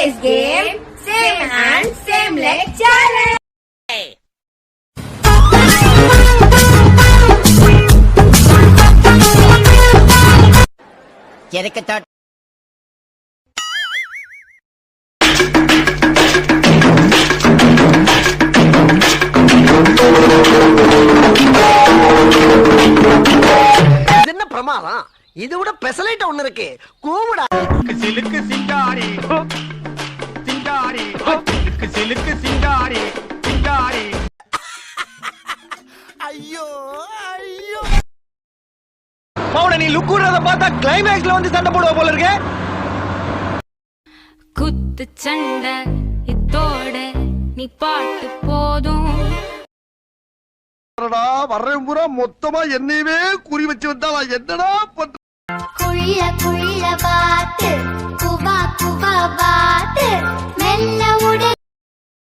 today's game, same hand, same leg challenge. எதுக்கு என்ன பிரமாதம்? இது விட பெசலைட் ஒண்ணு இருக்கு. கூவுடா. சிலுக்கு சிங்காரி சிங்காரி சிலுக்கு சிங்காரி சிங்காரி. ஐயோ ஐயோ. மௌன நீ லுக்குறத பார்த்தா கிளைமேக்ஸ்ல வந்து சண்டை போடுவ போல இருக்கு. குத்து சண்டை இத்தோட நீ பாட்டு போதும். வர்றேன் பூரா மொத்தமா என்னையவே குறி வச்சு வந்தா என்னடா பண்ற? குழிய குழிய பாத்து குபா குபா